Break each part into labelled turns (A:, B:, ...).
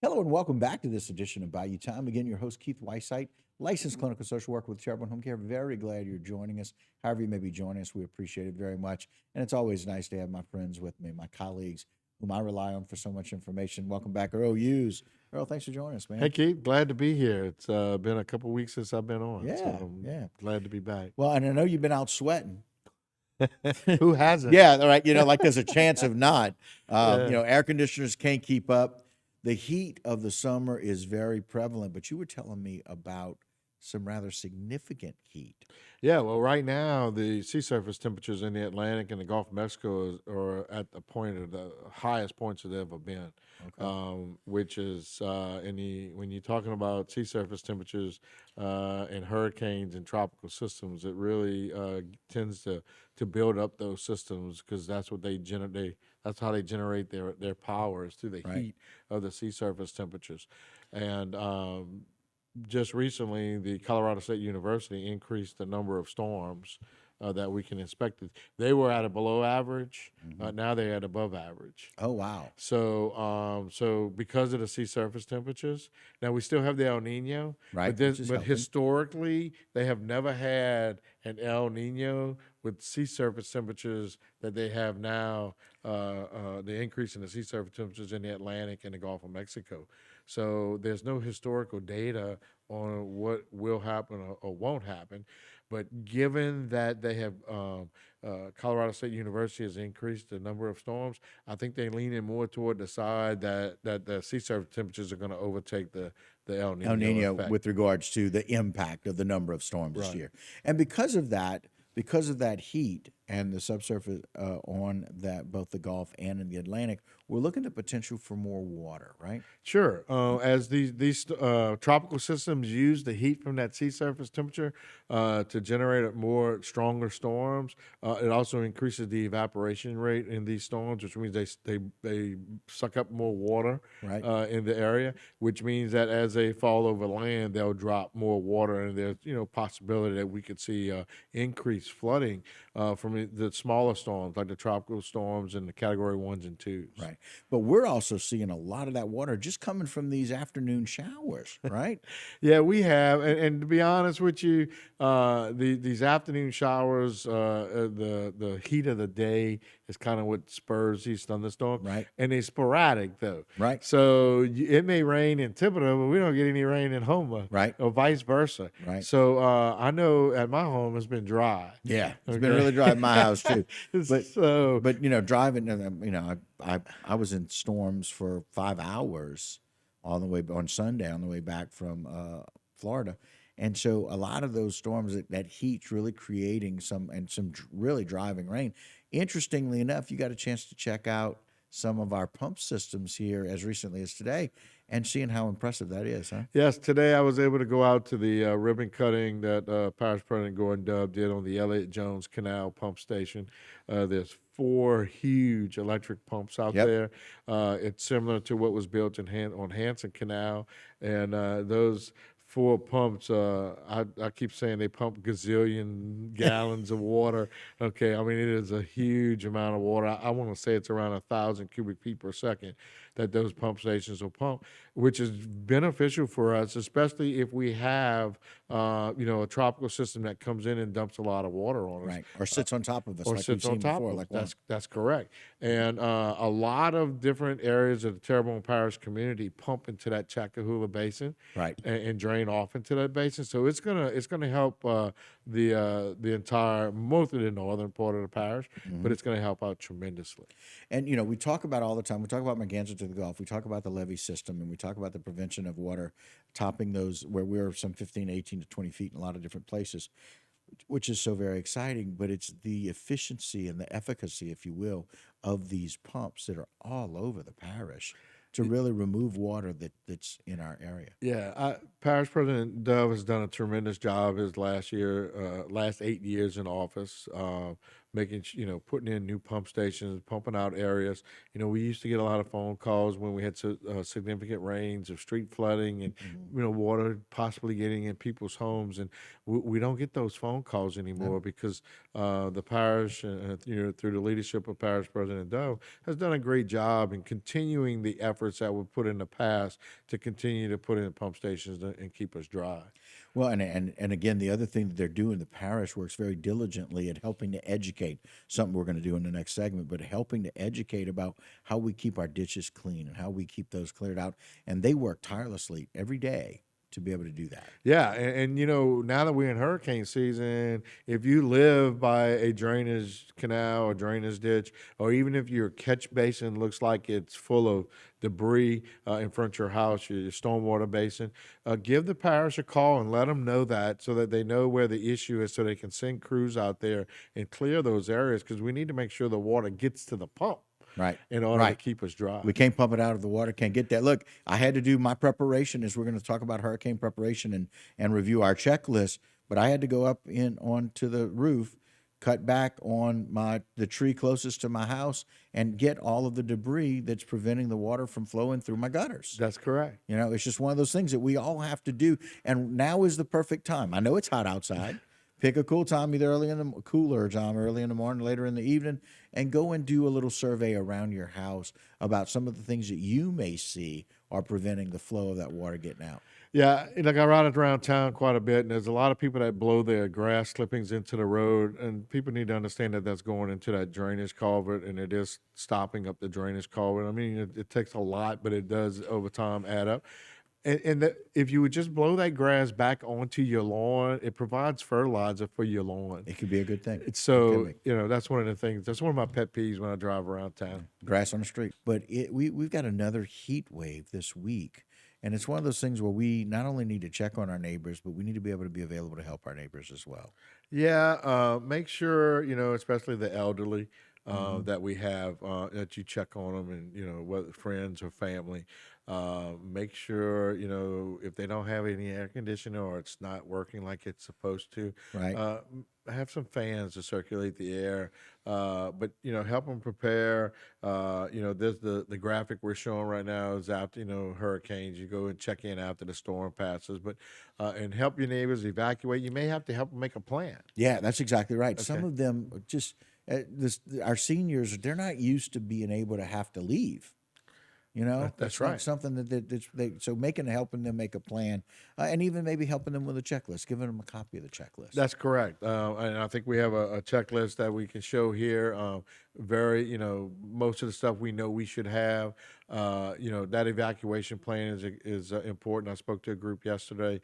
A: Hello and welcome back to this edition of Bayou Time. Again, your host, Keith Weissite, licensed clinical social worker with Charitable Home Care. Very glad you're joining us. However you may be joining us, we appreciate it very much. And it's always nice to have my friends with me, my colleagues, whom I rely on for so much information. Welcome back, Earl Eues. Earl, thanks for joining us,
B: Hey
A: man.
B: Keith, glad to be here. It's been a couple weeks since I've been on, so
A: Yeah,
B: I'm
A: yeah.
B: glad to be back.
A: Well, and I know you've been out sweating.
B: Who hasn't?
A: Yeah, all right. Like there's a chance of not.
B: Yeah.
A: Air conditioners can't keep up. The heat of the summer is very prevalent, but you were telling me about some rather significant heat.
B: Yeah, well, right now the sea surface temperatures in the Atlantic and the Gulf of Mexico are at the point of the highest points they've ever been,
A: Okay.
B: which is when you're talking about sea surface temperatures and hurricanes and tropical systems, it really tends to build up those systems because that's what they generate. That's how they generate their power is through the
A: Right.
B: heat of the sea surface temperatures, and just recently, the Colorado State University increased the number of storms that we can inspect. They were at a below average. Now they're at above average.
A: Oh, wow.
B: So because of the sea surface temperatures, now we still have the El Nino,
A: Right. Which is
B: but
A: helping.
B: historically they have never had an El Nino with sea surface temperatures that they have now. The increase in the sea surface temperatures in the Atlantic and the Gulf of Mexico. So there's no historical data on what will happen or won't happen. But given that they have Colorado State University has increased the number of storms, I think they're leaning more toward the side that the sea surface temperatures are going to overtake the El Nino
A: El Nino
B: effect.
A: with regards to the impact of the number of storms this
B: Right.
A: year. And because of that heat and the subsurface on that both the Gulf and in the Atlantic, we're looking at potential for more water, right?
B: Sure. As these tropical systems use the heat from that sea surface temperature to generate more stronger storms, it also increases the evaporation rate in these storms, which means they suck up more water
A: Right.
B: in the area, which means that as they fall over land, they'll drop more water, and there's possibility that we could see increased flooding from the smaller storms like the tropical storms and the Category 1s and 2s.
A: Right. But we're also seeing a lot of that water just coming from these afternoon showers, right?
B: Yeah, we have, and to be honest with you, these afternoon showers, the heat of the day is kind of what spurs these thunderstorms,
A: Right.
B: and they're sporadic though,
A: Right.
B: so it may rain in Thibodeau, but we don't get any rain in Houma,
A: Right.
B: or vice versa.
A: Right.
B: So I know at my home it's been dry.
A: Yeah. It's been
B: Okay.
A: really dry at my house too. But
B: So
A: but driving, I was in storms for 5 hours on the way on Sunday on the way back from Florida. And so a lot of those storms, that heat's really creating some really driving rain. Interestingly enough, you got a chance to check out some of our pump systems here as recently as today and seeing how impressive that is, huh?
B: yes, today I was able to go out to the ribbon cutting that Parish President Gordon Dub did on the Elliott Jones Canal pump station. There's 4 huge electric pumps out
A: Yep.
B: there. It's similar to what was built on Hanson Canal, and those 4 pumps. I keep saying they pump gazillion gallons of water. Okay, I mean it is a huge amount of water. I want to say it's around 1,000 cubic feet per second that those pump stations will pump, which is beneficial for us, especially if we have a tropical system that comes in and dumps a lot of water on us.
A: Right. Or sits on top of us
B: Or
A: like we've
B: sits on
A: seen
B: top
A: before.
B: of
A: Like
B: that's correct, and a lot of different areas of the Terrebonne Parish community pump into that Chacahula Basin,
A: Right.
B: and drain off into that basin. So it's gonna help the entire most of the northern part of the parish, but it's gonna help out tremendously.
A: And we talk about all the time. We talk about Merganser to the Gulf. We talk about the levee system, and we talk about the prevention of water topping those where we're some 15, 18 to 20 feet in a lot of different places, which is so very exciting. But it's the efficiency and the efficacy, if you will, of these pumps that are all over the parish to really remove water that's in our area.
B: Yeah, Parish President Dove has done a tremendous job his last 8 years in office, putting in new pump stations, pumping out areas. We used to get a lot of phone calls when we had significant rains of street flooding and water possibly getting in people's homes, and we don't get those phone calls anymore because the parish, through the leadership of Parish President Doe, has done a great job in continuing the efforts that were put in the past to continue to put in pump stations and keep us dry.
A: Well, and again, the other thing that they're doing, the parish works very diligently at helping to educate, something we're going to do in the next segment, but helping to educate about how we keep our ditches clean and how we keep those cleared out. And they work tirelessly every day to be able to do that.
B: Yeah, and now that we're in hurricane season, if you live by a drainage canal or drainage ditch, or even if your catch basin looks like it's full of debris in front of your house, your stormwater basin, give the parish a call and let them know that, so that they know where the issue is, so they can send crews out there and clear those areas, because we need to make sure the water gets to the pump.
A: Right.
B: In order to keep us dry.
A: We can't pump it out of the water, can't get that. Look, I had to do my preparation, as we're going to talk about hurricane preparation and review our checklist, but I had to go up onto the roof, cut back on the tree closest to my house, and get all of the debris that's preventing the water from flowing through my gutters.
B: That's correct.
A: It's just one of those things that we all have to do, and now is the perfect time. I know it's hot outside. Pick a cool time, either cooler time, early in the morning, later in the evening, and go and do a little survey around your house about some of the things that you may see are preventing the flow of that water getting out.
B: Yeah, like I ride around town quite a bit, and there's a lot of people that blow their grass clippings into the road, and people need to understand that that's going into that drainage culvert, and it is stopping up the drainage culvert. I mean, it takes a lot, but it does over time add up. And if you would just blow that grass back onto your lawn, it provides fertilizer for your lawn.
A: It could be a good thing.
B: So, that's one of the things. That's one of my pet peeves when I drive around town.
A: Grass on the street. But we've got another heat wave this week. And it's one of those things where we not only need to check on our neighbors, but we need to be able to be available to help our neighbors as well.
B: Yeah, make sure, especially the elderly, that we have, that you check on them, and, whether friends or family. Make sure, if they don't have any air conditioner or it's not working like it's supposed to,
A: Right.
B: Have some fans to circulate the air. But, help them prepare. There's the graphic we're showing right now is after, hurricanes. You go and check in after the storm passes, but and help your neighbors evacuate. You may have to help them make a plan.
A: Yeah, that's exactly right. Some
B: Okay.
A: of them just, our seniors, they're not used to being able to have to leave.
B: That's
A: It's not
B: right.
A: something so helping them make a plan, and even maybe helping them with a checklist, giving them a copy of the checklist.
B: That's correct. And I think we have a checklist that we can show here. Most of the stuff we know we should have. That evacuation plan is important. I spoke to a group yesterday.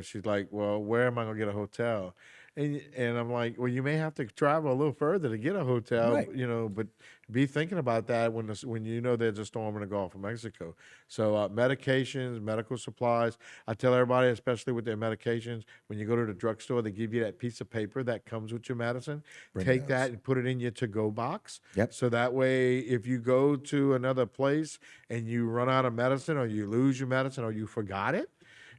B: She's like, well, where am I going to get a hotel? And I'm like, well, you may have to travel a little further to get a hotel,
A: Right.
B: but be thinking about that when there's a storm in the Gulf of Mexico. So medications, medical supplies. I tell everybody, especially with their medications, when you go to the drugstore, they give you that piece of paper that comes with your medicine.
A: Bring
B: Take
A: those.
B: that and put it in your to-go box.
A: Yep.
B: So that way, if you go to another place and you run out of medicine, or you lose your medicine, or you forgot it,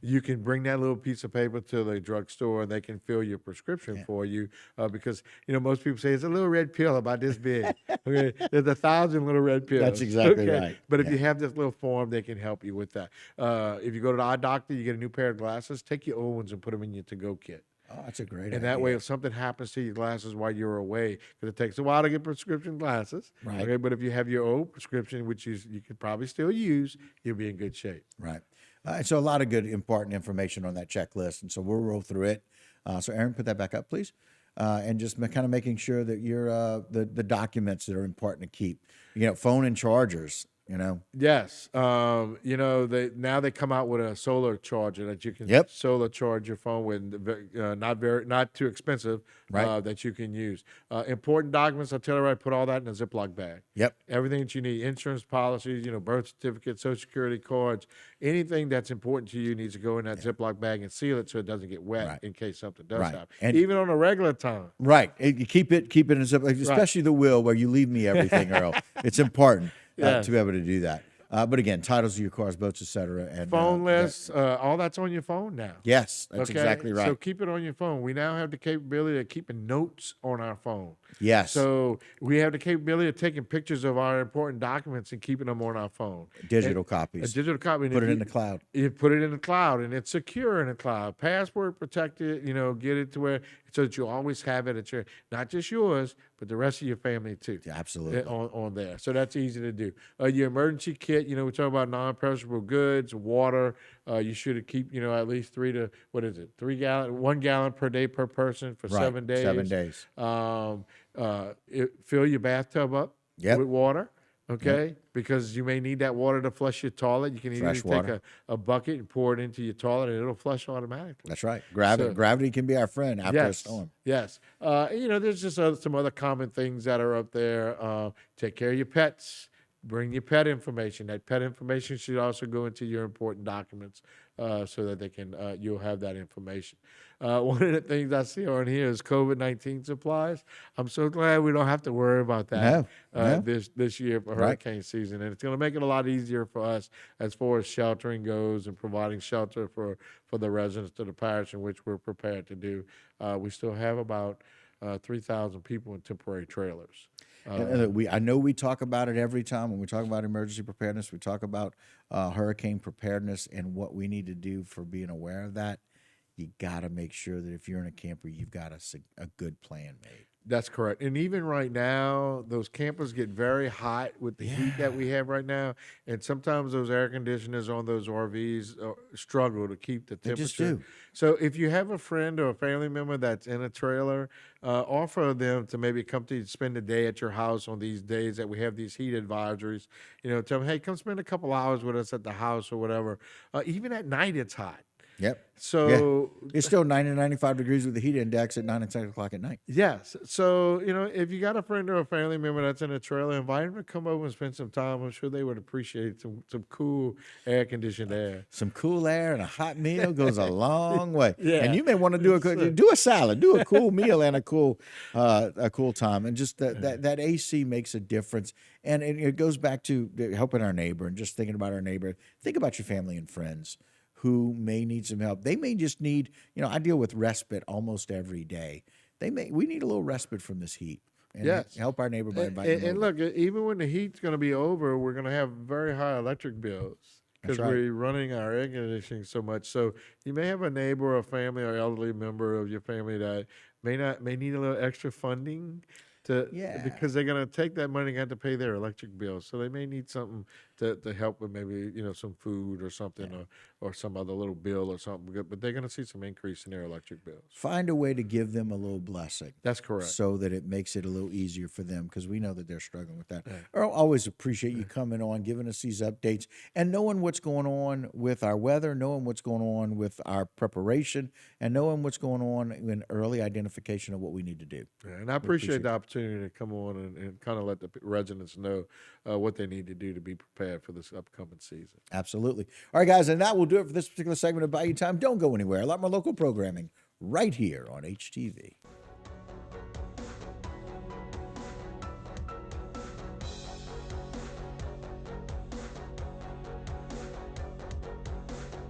B: you can bring that little piece of paper to the drugstore and they can fill your prescription for you. Because, most people say it's a little red pill about this big. Okay. There's 1,000 little red pills.
A: That's exactly right.
B: But if you have this little form, they can help you with that. If you go to the eye doctor, you get a new pair of glasses, take your old ones and put them in your to-go kit.
A: Oh, that's a great
B: And
A: idea.
B: that way, if something happens to your glasses while you're away, because it takes a while to get prescription glasses,
A: Right.
B: okay, but if you have your old prescription, which you could probably still use, you'll be in good shape.
A: Right. So a lot of good, important information on that checklist, and so we'll roll through it. So Aaron, put that back up, please, and just kind of making sure that you're the documents that are important to keep. Phone and chargers.
B: Yes. They come out with a solar charger that you can
A: Yep.
B: solar charge your phone with, not too expensive,
A: Right.
B: that you can use. Important documents, I tell everybody, put all that in a Ziploc bag.
A: Yep.
B: Everything that you need, insurance policies, birth certificate, social security cards, anything that's important to you needs to go in that Ziploc bag and seal it so it doesn't get wet
A: Right.
B: in case something does
A: Right.
B: happen.
A: And-
B: Even on a regular time.
A: Right. You keep it in a zip, especially the will where you leave me everything, Earl. It's important
B: Yes.
A: to be able to do that. But again, titles of your cars, boats, etc. And
B: Phone lists, all that's on your phone now.
A: yes, that's
B: Okay,
A: exactly
B: so
A: right.
B: keep it on your phone. We now have the capability of keeping notes on our phone.
A: Yes,
B: So we have the capability of taking pictures of our important documents and keeping them on our phone.
A: digital
B: A
A: copies.
B: digital copy. And
A: Put
B: if
A: it in the cloud.
B: you put it in the cloud, and it's secure in the cloud, password protected. Get it to where so that you always have it at your, not just yours, but the rest of your family too.
A: Absolutely.
B: On there. So that's easy to do. Your emergency kit, we talk about non-perishable goods, water. You should keep, at least 1 gallon per day per person for
A: Right.
B: 7 days.
A: 7 days.
B: Fill your bathtub up
A: Yep.
B: with water. Okay, because you may need that water to flush your toilet. You can
A: Fresh
B: easily take
A: water.
B: a bucket and pour it into your toilet, and it'll flush automatically.
A: That's right. Gravity can be our friend after a storm.
B: Yes. There's just some other common things that are up there. Take care of your pets. Bring your pet information. That pet information should also go into your important documents so that they can you'll have that information. One of the things I see on here is COVID-19 supplies. I'm so glad we don't have to worry about that
A: No.
B: this year for hurricane season, and it's going to make it a lot easier for us as far as sheltering goes and providing shelter for the residents of the parish, in which we're prepared to do. We still have about 3,000 people in temporary trailers.
A: I know we talk about it every time when we talk about emergency preparedness. We talk about hurricane preparedness and what we need to do for being aware of that. You got to make sure that if you're in a camper, you've got a good plan made.
B: That's correct. And even right now, those campers get very hot with the heat that we have right now. And sometimes those air conditioners on those RVs struggle to keep the temperature.
A: They just do.
B: So if you have a friend or a family member that's in a trailer, offer them to maybe come to spend a day at your house on these days that we have these heat advisories. Tell them, hey, come spend a couple hours with us at the house or whatever. Even at night, it's hot.
A: Yep.
B: So
A: it's still 90 to 95 degrees with the heat index at 9 and 10 o'clock at night.
B: yes. So, if you got a friend or a family member that's in a trailer, invite them to come over and spend some time. I'm sure they would appreciate some cool air conditioned air.
A: Some cool air and a hot meal goes a long way.
B: Yeah.
A: And you may want to do a salad, do a cool meal and a cool time. And just that AC makes a difference. And it goes back to helping our neighbor and just thinking about our neighbor. Think about your family and friends who may need some help. They may just need, I deal with respite almost every day. We need a little respite from this heat. And help our neighbor by inviting them
B: and
A: over.
B: look, even when the heat's going to be over, we're going to have very high electric bills because we're running our air conditioning so much. So you may have a neighbor or family or elderly member of your family that may need a little extra funding because they're going to take that money and have to pay their electric bills. So they may need something to help with maybe, some food or something or some other little bill or something. But they're going to see some increase in their electric bills.
A: Find a way to give them a little blessing.
B: That's correct.
A: So that it makes it a little easier for them because we know that they're struggling with that. Earl, always appreciate you coming on, giving us these updates and knowing what's going on with our weather, knowing what's going on with our preparation, and knowing what's going on in early identification of what we need to do.
B: Yeah, and I appreciate the opportunity to come on and kind of let the residents know what they need to do to be prepared for this upcoming season.
A: Absolutely. All right, guys, and that will do it for this particular segment of Bayou Time. Don't go anywhere. A lot more local programming right here on HTV.